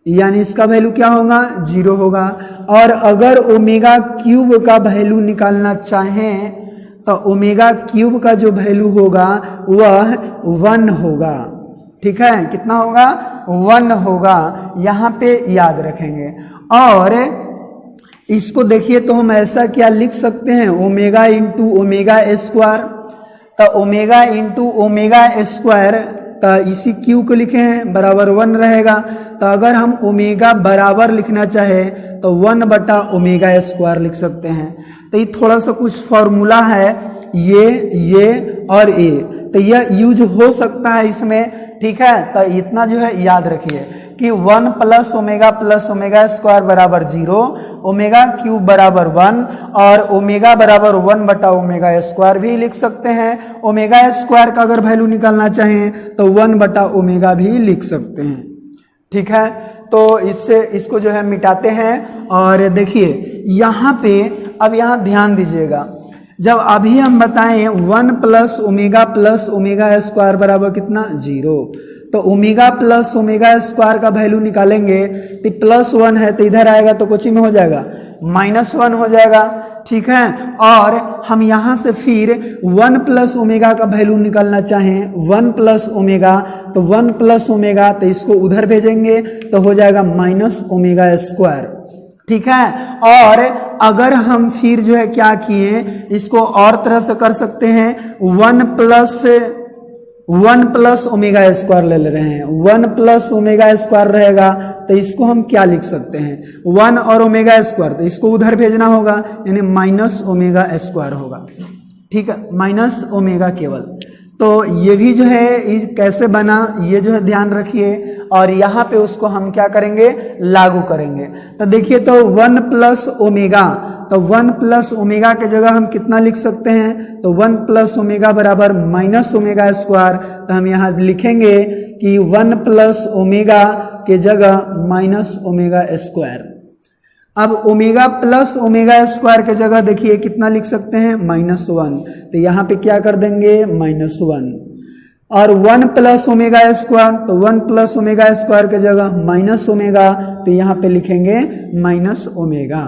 यानी इसका वैल्यू क्या होगा, 0 होगा। और अगर ओमेगा क्यूब का वैल्यू निकालना चाहें तो ओमेगा क्यूब का जो वैल्यू होगा वह 1 होगा। ठीक है, कितना होगा, 1 होगा, यहाँ पे याद रखेंगे। और इसको देखिए तो हम ऐसा क्या लिख सकते हैं, ओमेगा इंटू ओमेगा स्क्वायर, तो ओमेगा इंटू ओमेगा स्क्वायर, तो इसी क्यू को लिखे हैं बराबर 1 रहेगा। तो अगर हम ओमेगा बराबर लिखना चाहे तो 1 बटा ओमेगा स्क्वायर लिख सकते हैं। तो ये थोड़ा सा कुछ फॉर्मूला है, ये और ए, तो यह यूज हो सकता है इसमें। ठीक है, तो इतना जो है याद रखिए कि 1 प्लस ओमेगा स्क्वायर बराबर 0, ओमेगा क्यूब बराबर 1, और ओमेगा बराबर 1 बटा ओमेगा स्क्वायर भी लिख सकते हैं। ओमेगा स्क्वायर का अगर वैल्यू निकालना चाहें तो 1 बटा ओमेगा भी लिख सकते हैं। ठीक है, तो इससे इसको जो है मिटाते हैं। और देखिए यहाँ पे, अब यहाँ ध्यान दीजिएगा, जब अभी हम बताएं 1 प्लस ओमेगा स्क्वायर बराबर कितना, 0, तो ओमेगा प्लस ओमेगा स्क्वायर का वैल्यू निकालेंगे तो +1 है, तो इधर आएगा तो कोची में हो जाएगा -1 हो जाएगा। ठीक है, और हम यहाँ से फिर 1 प्लस ओमेगा का वैल्यू निकालना चाहें, 1 प्लस ओमेगा, तो 1 प्लस ओमेगा, तो इसको उधर भेजेंगे तो हो जाएगा -ओमेगा स्क्वायर। ठीक है, और अगर हम फिर जो है क्या किए, इसको और तरह से कर सकते हैं, 1 प्लस ओमेगा स्क्वायर ले रहे हैं, 1 प्लस ओमेगा स्क्वायर रहेगा, तो इसको हम क्या लिख सकते हैं, 1 और ओमेगा स्क्वायर, तो इसको उधर भेजना होगा, यानी -ओमेगा स्क्वायर होगा। ठीक है, -ओमेगा केवल। तो ये भी जो है कैसे बना, ये जो है ध्यान रखिए, और यहाँ पे उसको हम क्या करेंगे, लागू करेंगे। तो देखिए, तो 1 प्लस ओमेगा, तो 1 प्लस ओमेगा के जगह हम कितना लिख सकते हैं, तो 1 प्लस ओमेगा बराबर -ओमेगा स्क्वायर, तो हम यहाँ लिखेंगे कि 1 प्लस ओमेगा के जगह -ओमेगा स्क्वायर। अब ओमेगा प्लस ओमेगा स्क्वायर के जगह देखिए कितना लिख सकते हैं, -1, तो यहाँ पे क्या कर देंगे, -1। और 1 प्लस ओमेगा स्क्वायर, तो 1 प्लस ओमेगा स्क्वायर के जगह माइनस ओमेगा, तो यहाँ पे लिखेंगे माइनस ओमेगा।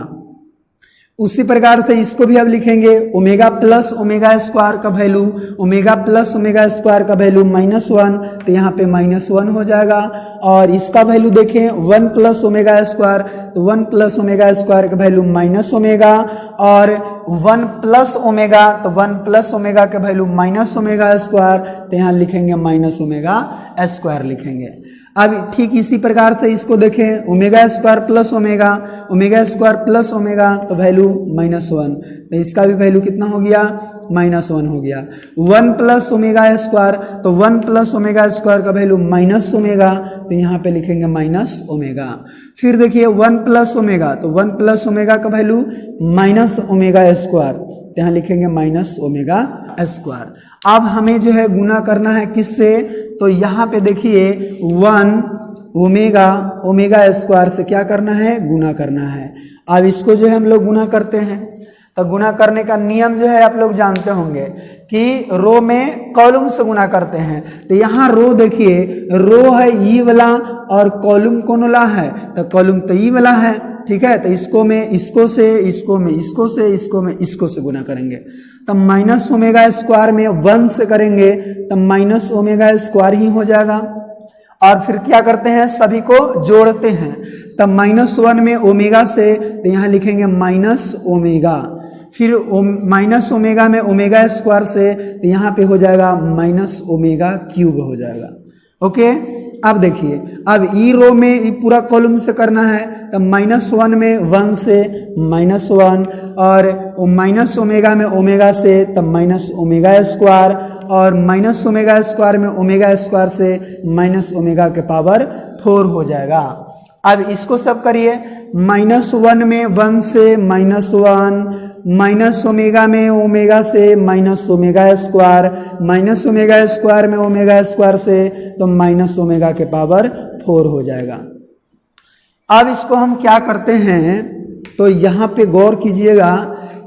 उसी प्रकार से इसको भी अब लिखेंगे ओमेगा प्लस ओमेगा स्क्वायर का value, omega plus omega square का वैल्यू -1, तो यहाँ पे -1 हो जाएगा। और इसका वैल्यू देखें 1 प्लस ओमेगा स्क्वायर, तो 1 प्लस ओमेगा स्क्वायर का वैल्यू माइनस ओमेगा, और 1 प्लस ओमेगा, तो 1 प्लस ओमेगा का वैल्यू माइनस ओमेगा स्क्वायर, तो यहाँ लिखेंगे माइनस ओमेगा स्क्वायर लिखेंगे। अब ठीक इसी प्रकार से इसको देखें omega square plus omega, omega square plus omega, तो वैल्यू -1, तो इसका भी वैल्यू कितना हो गया -1 हो गया। 1 प्लस ओमेगा स्क्वायर, तो 1 प्लस ओमेगा स्क्वायर का वैल्यू माइनस ओमेगा, तो यहाँ पे लिखेंगे माइनस ओमेगा। फिर देखिए 1 प्लस ओमेगा, तो 1 प्लस ओमेगा का वैल्यू माइनस ओमेगा स्क्वायर, तो यहाँ लिखेंगे माइनस ओमेगा स्क्वायर। अब हमें जो है गुना करना है किससे, तो यहाँ पे देखिए 1 ओमेगा स्क्वायर से क्या करना है, गुना करना है। अब इसको जो है हम लोग गुना करते हैं, तो गुना करने का नियम जो है आप लोग जानते होंगे कि रो में कॉलम से गुना करते हैं। तो यहाँ रो देखिए, रो है ई वाला और कॉलम कौन वाला है, तो कॉलम तो ई वाला है, ठीक है। तो इसको में इसको से, इसको में इसको से, इसको में इसको से गुना करेंगे, तब माइनस ओमेगा स्क्वायर में 1 से करेंगे तब माइनस ओमेगा स्क्वायर ही हो जाएगा। और फिर क्या करते हैं, सभी को जोड़ते हैं, तब -1 में ओमेगा से, तो यहाँ लिखेंगे माइनस ओमेगा। फिर माइनस ओमेगा में ओमेगा स्क्वायर से, तो यहाँ पे हो जाएगा माइनस ओमेगा क्यूब हो जाएगा। ओके, अब देखिए अब ई रो में ई पूरा कॉलम से करना है, तब -1 में 1 से -1, और माइनस ओमेगा में ओमेगा से, तब माइनस ओमेगा स्क्वायर, और माइनस ओमेगा स्क्वायर में ओमेगा स्क्वायर से माइनस ओमेगा के पावर 4 हो जाएगा। अब इसको सब करिए, -1 में 1 से -1, माइनस ओमेगा में ओमेगा से minus omega square, minus omega square में ओमेगा स्क्वायर से, तो माइनस ओमेगा के पावर 4 हो जाएगा। अब इसको हम क्या करते हैं, तो यहाँ पे गौर कीजिएगा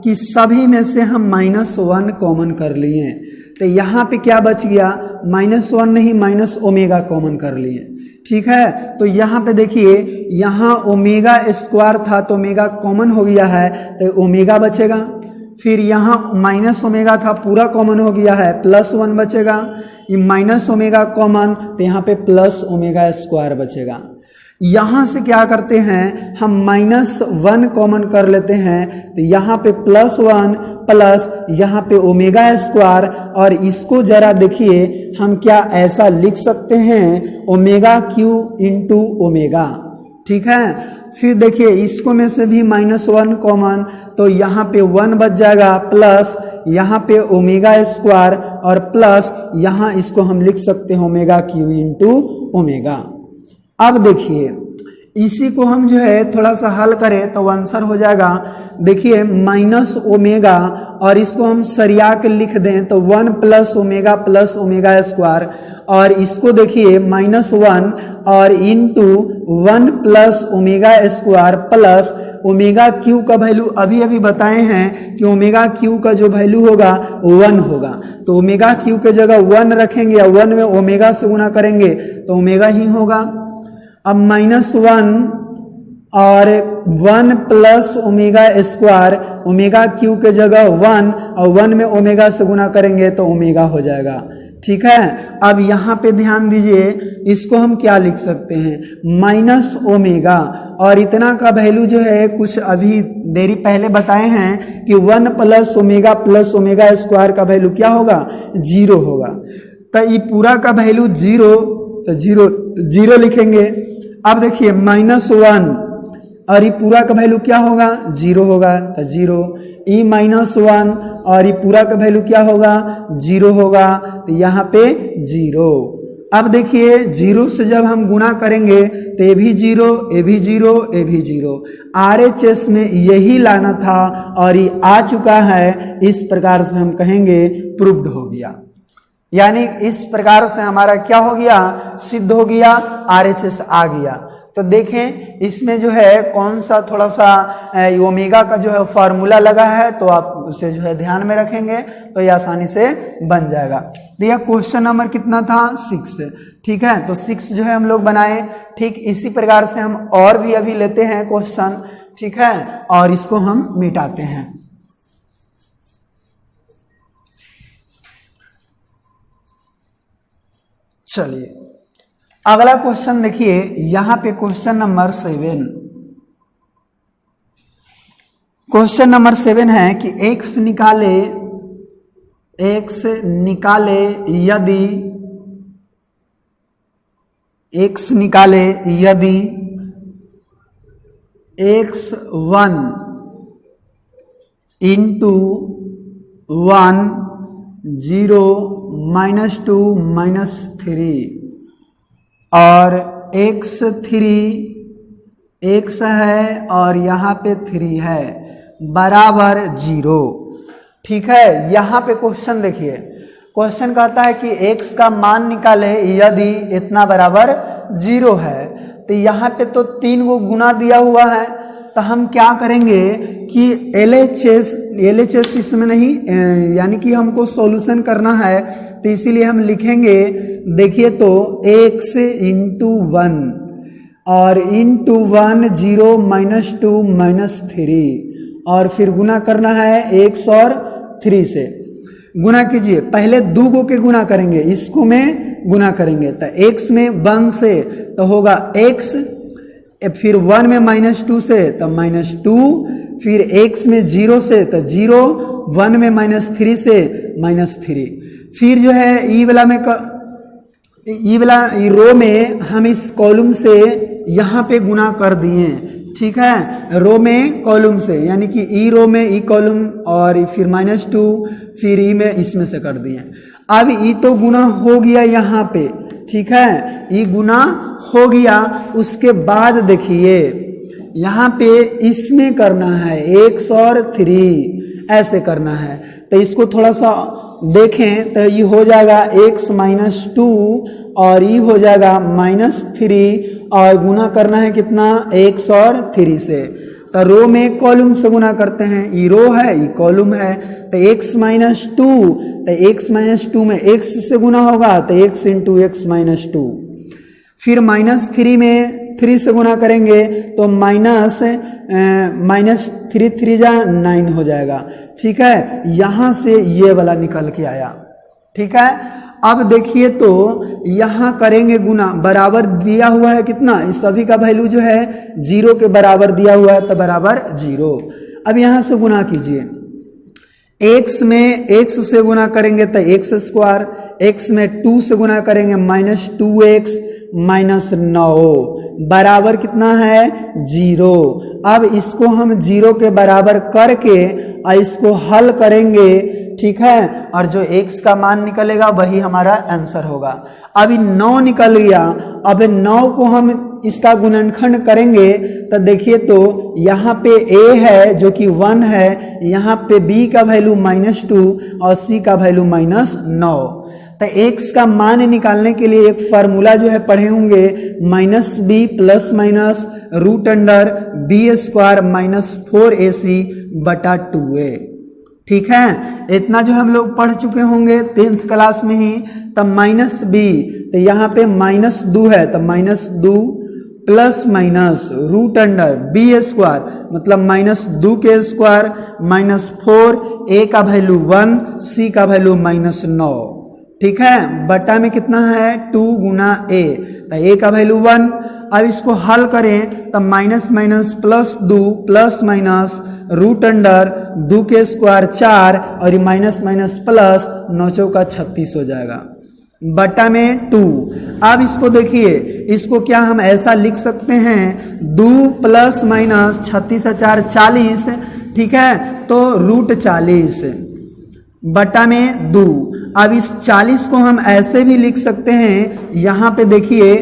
कि सभी में से हम -1 कॉमन कर लिए, तो यहाँ पे क्या बच गया, -1 नहीं माइनस ओमेगा कॉमन कर लिए, ठीक है। तो यहाँ पे देखिए यहाँ ओमेगा स्क्वायर था तो ओमेगा कॉमन हो गया है, तो ओमेगा बचेगा। फिर यहाँ माइनस ओमेगा था पूरा कॉमन हो गया है, +1 बचेगा। ये माइनस ओमेगा कॉमन, तो यहाँ पे प्लस ओमेगा स्क्वायर बचेगा। यहाँ से क्या करते हैं, हम -1 कॉमन कर लेते हैं, तो यहाँ पे +1 प्लस यहाँ पे ओमेगा स्क्वायर, और इसको जरा देखिए हम क्या ऐसा लिख सकते हैं, ओमेगा क्यू इंटू ओमेगा, ठीक है। फिर देखिए इसको में से भी -1 कॉमन, तो यहाँ पे 1 बच जाएगा, प्लस यहाँ पे ओमेगा स्क्वायर, और प्लस यहाँ इसको हम लिख सकते हैं ओमेगा क्यू इंटू ओमेगा। अब देखिए इसी को हम जो है थोड़ा सा हल करें तो आंसर हो जाएगा, देखिए माइनस ओमेगा, और इसको हम सरिया के लिख दें तो 1 प्लस ओमेगा स्क्वायर, और इसको देखिए -1 और into 1 plus omega square plus omega cube का वैल्यू अभी अभी बताए हैं कि ओमेगा क्यू का जो वैल्यू होगा 1 होगा, तो ओमेगा क्यू के जगह 1 रखेंगे या 1 में ओमेगा से गुना करेंगे तो ओमेगा ही होगा। अब -1 और 1 plus omega square, omega cube के जगह 1 और 1 में ओमेगा से गुना करेंगे तो ओमेगा हो जाएगा, ठीक है। अब यहाँ पे ध्यान दीजिए, इसको हम क्या लिख सकते हैं, माइनस ओमेगा, और इतना का वैल्यू जो है कुछ अभी देरी पहले बताए हैं कि 1 प्लस ओमेगा स्क्वायर का वैल्यू क्या होगा, 0 होगा। तो ये पूरा का वैल्यू 0, तो 0 लिखेंगे। अब देखिए -1 और ये पूरा का वैल्यू क्या होगा, 0 होगा, तो 0, ई -1 और ये पूरा का वैल्यू क्या होगा, 0 होगा, तो यहाँ पे 0। अब देखिए 0 से जब हम गुना करेंगे तो ये भी 0, ये भी 0, ये भी 0, RHS में यही लाना था और ये आ चुका है। इस प्रकार से हम कहेंगे प्रूव्ड हो गया, यानी इस प्रकार से हमारा क्या हो गया, सिद्ध हो गया, RHS आ गया। तो देखें इसमें जो है कौन सा थोड़ा सा ओमेगा का जो है फॉर्मूला लगा है, तो आप उसे जो है ध्यान में रखेंगे तो ये आसानी से बन जाएगा। तो यह क्वेश्चन नंबर कितना था 6, ठीक है। तो 6 जो है हम लोग बनाए। ठीक इसी प्रकार से हम और भी अभी लेते हैं क्वेश्चन, ठीक है, और इसको हम मिटाते हैं। चलिए अगला क्वेश्चन देखिए, यहां पे क्वेश्चन नंबर 7। क्वेश्चन नंबर 7 है कि x निकाले यदि x1 इंटू 1 0 -2 -3 और x3 x है और यहाँ पे 3 है बराबर 0, ठीक है। यहाँ पे क्वेश्चन देखिए, क्वेश्चन कहता है कि x का मान निकाले यदि इतना बराबर 0 है। तो यहाँ पे तो 3 गो गुना दिया हुआ है, तो हम क्या करेंगे कि LHS इसमें नहीं, यानी कि हमको सॉल्यूशन करना है, तो इसीलिए हम लिखेंगे, देखिए तो x इंटू 1 और इंटू 1 0 -2 -3 और फिर गुना करना है x और 3 से। गुना कीजिए, पहले 2 गो के गुना करेंगे, इसको में गुना करेंगे, तो x में 1 से तो होगा x, फिर 1 में -2 से तो -2, फिर x में 0 से तो 0, 1 में -3 से -3, फिर जो है ई वाला रो में हम इस कॉलम से यहाँ पे गुना कर दिए, ठीक है, रो में कॉलम से, यानी कि ई रो में ई कॉलम और फिर -2, फिर ई में इसमें से कर दिए। अब ई तो गुना हो गया यहाँ पे, ठीक है, ई गुना हो गया। उसके बाद देखिए यहाँ पे इसमें करना है x और 3 ऐसे करना है, तो इसको थोड़ा सा देखें तो ये हो जाएगा x -2 और ये हो जाएगा -3 और गुना करना है कितना x और 3 से। तो रो में कॉलम से गुना करते हैं, ये रो है ये कॉलम है, तो x -2, तो x -2 में x से गुना होगा तो x इंटू x -2, फिर -3 में 3 से गुना करेंगे तो -3 3 जा 9 हो जाएगा, ठीक है। यहाँ से ये वाला निकल के आया, ठीक है। अब देखिए तो यहाँ करेंगे गुना, बराबर दिया हुआ है कितना, इस सभी का वैल्यू जो है 0 के बराबर दिया हुआ है, तो बराबर 0। अब यहाँ से गुना कीजिए, x में x से गुना करेंगे तो x², x में 2 से गुना करेंगे -2x -9 बराबर कितना है 0। अब इसको हम 0 के बराबर करके और इसको हल करेंगे, ठीक है, और जो x का मान निकलेगा वही हमारा आंसर होगा। अभी 9 निकल गया, अब 9 को हम इसका गुणनखंड करेंगे तो देखिए तो यहाँ पे a है जो कि 1 है, यहाँ पे b का वैल्यू -2 और c का वैल्यू -9। तो x का मान निकालने के लिए एक फार्मूला जो है पढ़े होंगे, -b + √b² -4ac बटा 2a, ठीक है। इतना जो हम लोग पढ़ चुके होंगे 10th क्लास में ही। तब -b, तो यहाँ पे -2 है तो -2 + √b² मतलब -2 के स्क्वायर -4, a का वैल्यू 1, c का वैल्यू -9, ठीक है, बटा में कितना है 2 गुना a, तो a का वैल्यू 1। अब इसको हल करें तो -2 + √2 के स्क्वायर 4 और ये -- 9 चौका 36 हो जाएगा, बटा में 2। अब इसको देखिए, इसको क्या हम ऐसा लिख सकते हैं 2 ± 36 4 40, ठीक है, तो √40 बटा में 2। अब इस 40 को हम ऐसे भी लिख सकते हैं, यहाँ पे देखिए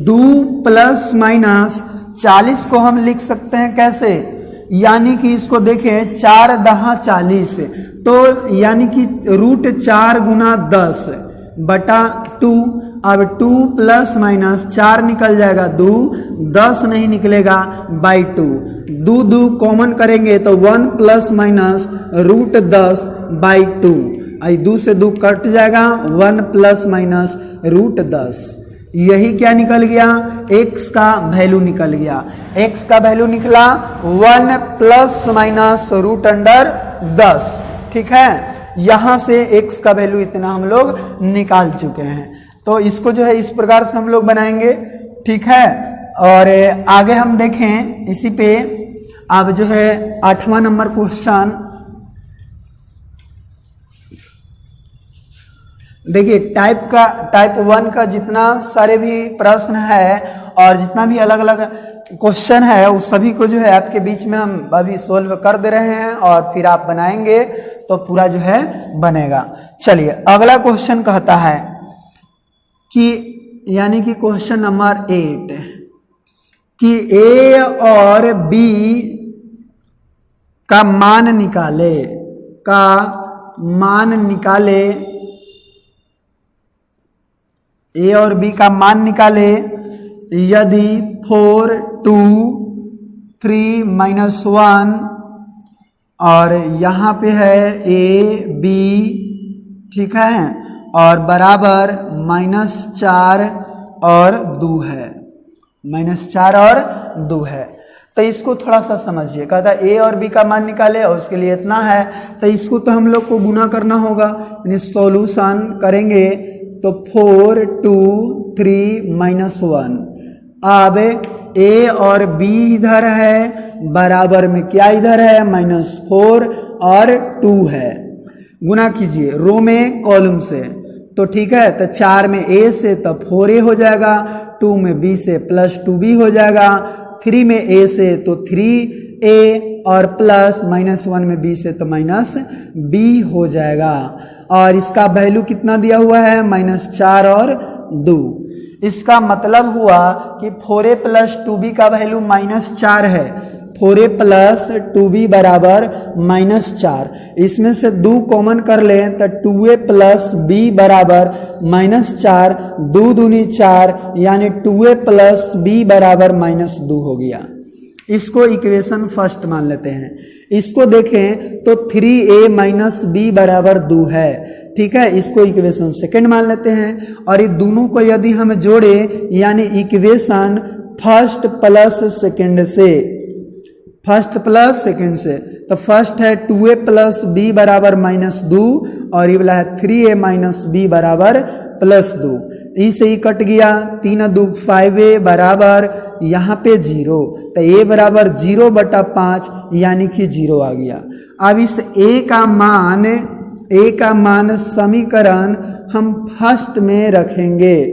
2 ± 40 को हम लिख सकते हैं कैसे, यानी कि इसको देखें 4 10 40, तो यानी कि √4 × 10 बटा 2। अब 2 प्लस माइनस 4 निकल जाएगा, 2 10 नहीं निकलेगा बाई 2, 2 कॉमन करेंगे तो 1 प्लस माइनस रूट 10 बाई 2, 2 से 2 कट जाएगा, 1 प्लस माइनस रूट 10। यही क्या निकल गया, x का वैल्यू निकल गया। x का वैल्यू निकला 1 प्लस माइनस रूट अंडर 10। ठीक है, यहां से x का वैल्यू इतना हम लोग निकाल चुके हैं। तो इसको जो है इस प्रकार से हम लोग बनाएंगे। ठीक है, और आगे हम देखें इसी पे। अब जो है 8वां नंबर क्वेश्चन देखिए, टाइप 1 का जितना सारे भी प्रश्न है और जितना भी अलग अलग क्वेश्चन है उस सभी को जो है आपके बीच में हम अभी सोल्व कर दे रहे हैं और फिर आप बनाएंगे तो पूरा जो है बनेगा। चलिए अगला क्वेश्चन कहता है कि यानी कि क्वेश्चन नंबर 8 कि a और b का मान निकाले a और b का मान निकाले यदि 4 2 3 माइनस 1 और यहाँ पे है a b, ठीक है, और बराबर -4 और 2 है, -4 और 2 है। तो इसको थोड़ा सा समझिए, कहता है a और b का मान निकाले और उसके लिए इतना है, तो इसको तो हम लोग को गुना करना होगा, यानी सॉल्यूशन करेंगे तो 4 2 3 माइनस 1। अब a और b इधर है, बराबर में क्या इधर है -4 और 2 है। गुना कीजिए रो में कॉलम से, तो ठीक है, तो 4 में a से तो 4a हो जाएगा, 2 में b से प्लस 2b हो जाएगा, 3 में a से तो 3a और प्लस -1 में b से तो -b हो जाएगा। और इसका वैल्यू कितना दिया हुआ है -4 और 2। इसका मतलब हुआ कि 4a प्लस 2b का वैल्यू -4 है, 4a प्लस 2b बराबर -4। इसमें से 2 कॉमन कर लें तो 2a प्लस b बराबर -4, 2 दूनी 4, यानी 2a प्लस b बराबर -2 हो गया। इसको इक्वेशन फर्स्ट मान लेते हैं। इसको देखें तो 3a माइनस b बराबर 2 है, ठीक है, इसको इक्वेशन सेकंड मान लेते हैं। और ये दोनों को यदि हम जोड़े यानी इक्वेशन फर्स्ट प्लस सेकंड से, फर्स्ट प्लस सेकंड से, तो फर्स्ट है 2a प्लस b बराबर -2 और ये वाला है 3a माइनस b बराबर +2। इसे ही कट गया, 3 2 5a बराबर यहाँ पे 0, तो a बराबर 0/5 यानी कि 0 आ गया। अब इस a का मान समीकरण हम फर्स्ट में रखेंगे।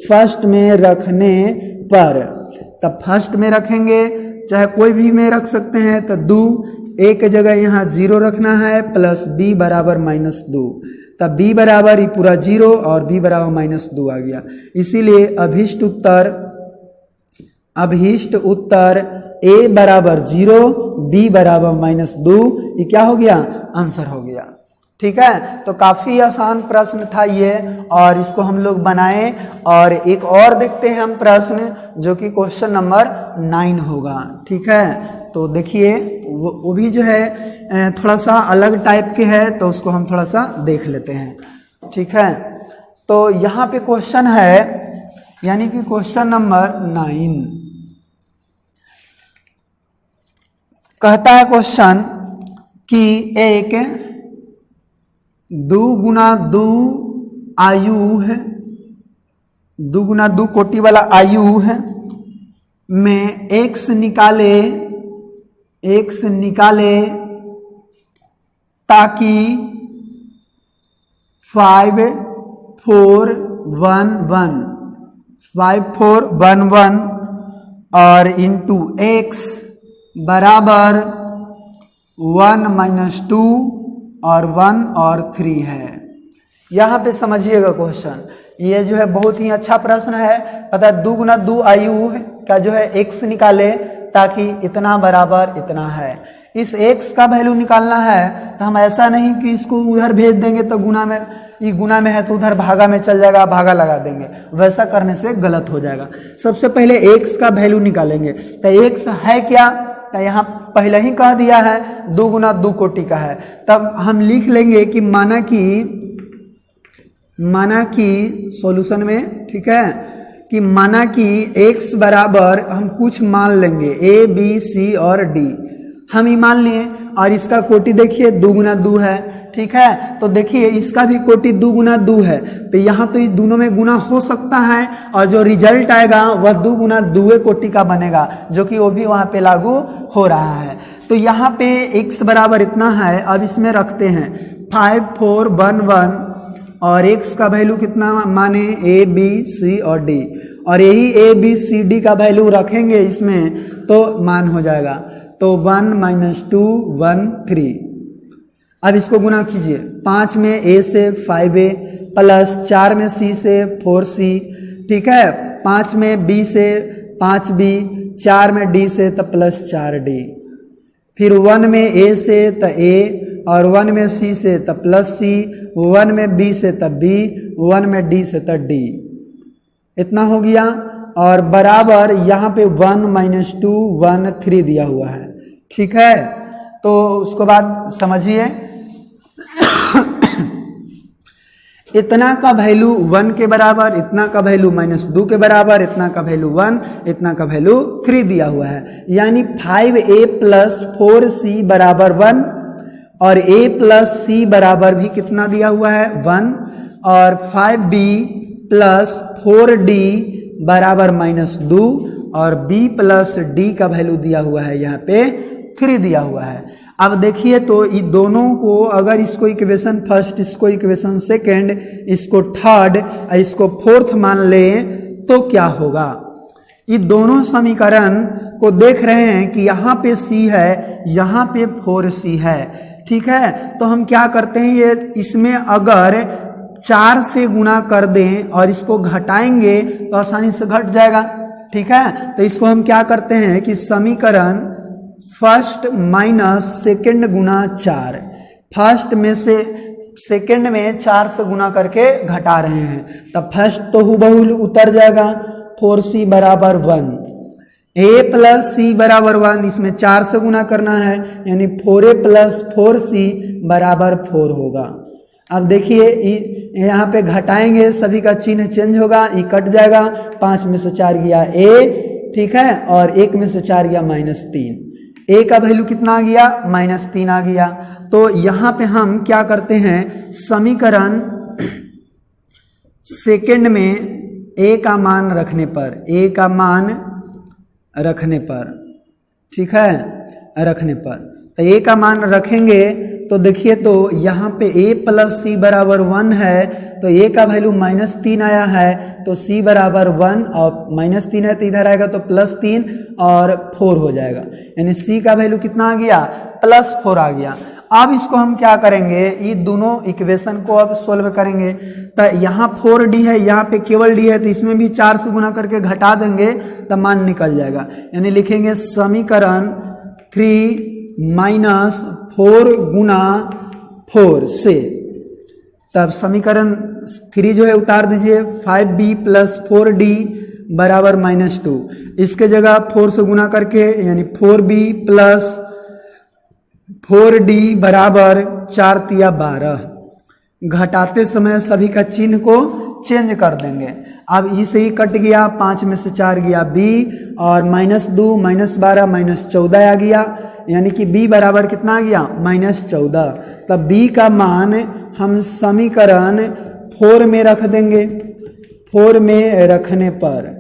फर्स्ट में रखने पर, तब फर्स्ट में रखेंगे, चाहे कोई भी में रख सकते हैं, तो 2 एक जगह यहाँ 0 रखना है, प्लस b बराबर -2, तब b बराबर ही पूरा 0 और b बराबर -2 आ गया। इसीलिए अभीष्ट उत्तर a बराबर 0 b बराबर -2, ये क्या हो गया, आंसर हो गया। ठीक है, तो काफी आसान प्रश्न था ये, और इसको हम लोग बनाए। और एक और देखते हैं हम प्रश्न, जो कि क्वेश्चन नंबर 9 होगा। ठीक है, तो देखिए वो भी जो है थोड़ा सा अलग टाइप के है, तो उसको हम थोड़ा सा देख लेते हैं। ठीक है, तो यहाँ पे क्वेश्चन है, यानी कि क्वेश्चन नंबर 9 कहता है क्वेश्चन कि एक 2 गुना 2 आयु है, 2 गुना 2 कोटि वाला आयु है में x निकाले ताकि 5 4 1 1 और इंटू x बराबर 1 - 2 और 1 और 3 है। यहाँ पे समझिएगा क्वेश्चन, ये जो है बहुत ही अच्छा प्रश्न है। पता है 2 गुना 2 आयु का जो है x निकाले ताकि इतना बराबर इतना है। इस x का वैल्यू निकालना है तो हम ऐसा नहीं कि इसको उधर भेज देंगे तो गुना में, ये गुना में है तो उधर भागा में चल जाएगा, भागा लगा देंगे, वैसा करने से गलत हो जाएगा। सबसे पहले x का वैल्यू निकालेंगे। तो x है क्या, तो यहाँ पहले ही कह दिया है 2 गुना 2 कोटि का है। तब हम लिख लेंगे कि माना कि सॉल्यूशन में, ठीक है, कि माना कि x बराबर हम कुछ मान लेंगे a b c और d, हम ही मान लिए। और इसका कोटि देखिए 2 गुना 2 है, ठीक है। तो देखिए इसका भी कोटि 2 गुना 2 है, तो यहाँ तो इस दोनों में गुना हो सकता है और जो रिजल्ट आएगा वह 2 गुना 2 कोटि का बनेगा, जो कि वो भी वहाँ पे लागू हो रहा है। तो यहाँ पे x बराबर इतना है। अब इसमें रखते हैं 5 4 1 1 और x का वैल्यू कितना माने a b c और d, और यही a b c d का वैल्यू रखेंगे इसमें तो मान हो जाएगा। तो 1 - 2 1 3। अब इसको गुना कीजिए, 5 में a से 5a प्लस 4 में c से 4c, ठीक है, 5 में b से 5b, 4 में d से तो प्लस 4d, फिर 1 में a से तो a और 1 में c से तो प्लस c, 1 में b से तो b, 1 में d से तो d, इतना हो गया। और बराबर यहाँ पे 1 - 2 1 3 दिया हुआ है, ठीक है। तो उसके बाद समझिए इतना का वैल्यू 1 के बराबर, इतना का वैल्यू -2 के बराबर, इतना का वैल्यू 1, इतना का वैल्यू 3 दिया हुआ है। यानी 5a + 4c बराबर 1 और a + c बराबर भी कितना दिया हुआ है 1, और 5b + 4d बराबर -2 और b + d का वैल्यू दिया हुआ है यहाँ पे 3 दिया हुआ है। अब देखिए तो ये दोनों को अगर इसको इक्वेशन फर्स्ट, इसको इक्वेशन सेकंड, इसको थर्ड, इसको फोर्थ मान ले तो क्या होगा। ये दोनों समीकरण को देख रहे हैं कि यहाँ पे c है, यहाँ पे 4c है, ठीक है। तो हम क्या करते हैं, ये इसमें अगर 4 से गुना कर दें और इसको घटाएंगे तो आसानी से घट जाएगा, ठीक है। तो इसको हम क्या करते हैं कि समीकरण फर्स्ट माइनस सेकंड गुना 4, फर्स्ट में से सेकंड में 4 से गुना करके घटा रहे हैं, तब फर्स्ट तो हुबहू उतर जाएगा 4c बराबर 1, a + c बराबर 1, इसमें 4 से गुना करना है यानी 4a + 4c बराबर 4 होगा। अब देखिए यहाँ पे घटाएंगे, सभी का चिन्ह चेंज होगा, ये कट जाएगा, 5 में से 4 गया a, ठीक है, और 1 में से 4 गया -3, a का वैल्यू कितना आ गया -3 आ गया। तो यहाँ पे हम क्या करते हैं, समीकरण सेकंड में a का मान रखने पर, a का मान रखने पर, ठीक है, रखने पर, तो a का मान रखेंगे तो देखिए तो यहाँ पे a + c बराबर 1 है, तो a का वैल्यू -3 आया है, तो c बराबर 1 और -3 है तो इधर आएगा तो +3 और 4 हो जाएगा, यानी c का वैल्यू कितना आ गया +4 आ गया। अब इसको हम क्या करेंगे, ये दोनों इक्वेशन को अब सोल्व करेंगे। तो यहाँ 4d है, यहाँ पे केवल d है, तो इसमें भी 4 से गुना करके घटा देंगे तो मान निकल जाएगा। यानी लिखेंगे समीकरण 3 - 4 गुना 4 से, तब समीकरण 3 जो है उतार दीजिए, 5b + 4d बराबर -2, इसके जगह 4 से गुना करके यानी 4b + 4d बराबर 4 तिया 12, घटाते समय सभी का चिन्ह को चेंज कर देंगे। अब इसे ही कट गया, 5 में से 4 गया b और -2 -12 -14 आ गया, यानी कि b बराबर कितना आ गया -14। तब b का मान हम समीकरण 4 में रख देंगे, 4 में रखने पर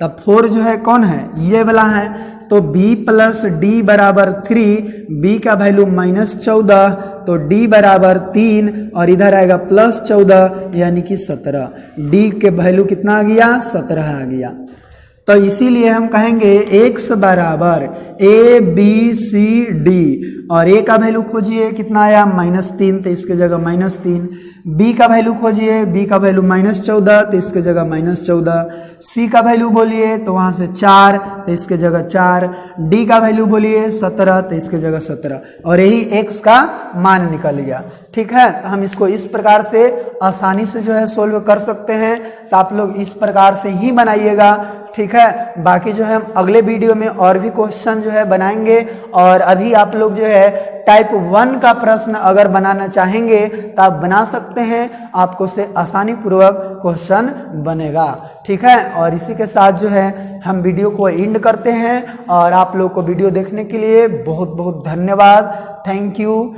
तब 4 जो है कौन है, ये वाला है, तो b + d बराबर 3, b का वैल्यू -14 तो d बराबर 3 और इधर आएगा +14 यानी कि 17, d के वैल्यू कितना आ गया 17 आ गया। तो इसीलिए हम कहेंगे x बराबर ए बी सी डी, और a का वैल्यू खोजिए कितना आया -3, तो इसके जगह -3। b का वैल्यू खोजिए, b का वैल्यू -14, तो इसके जगह -14। c का वैल्यू बोलिए तो वहां से 4, तो इसके जगह 4। d का वैल्यू बोलिए 17, तो इसके जगह 17, और यही x का मान निकल गया। ठीक है, तो हम इसको इस प्रकार से आसानी से जो है सोल्व कर सकते हैं। तो आप लोग इस प्रकार से ही बनाइएगा। ठीक है, बाकी जो है हम अगले वीडियो में और भी क्वेश्चन जो है बनाएंगे, और अभी आप लोग जो है टाइप 1 का प्रश्न अगर बनाना चाहेंगे तो आप बना सकते हैं, आपको से आसानी पूर्वक क्वेश्चन बनेगा। ठीक है, और इसी के साथ जो है हम वीडियो को एंड करते हैं, और आप लोग को वीडियो देखने के लिए बहुत बहुत धन्यवाद। Thank you.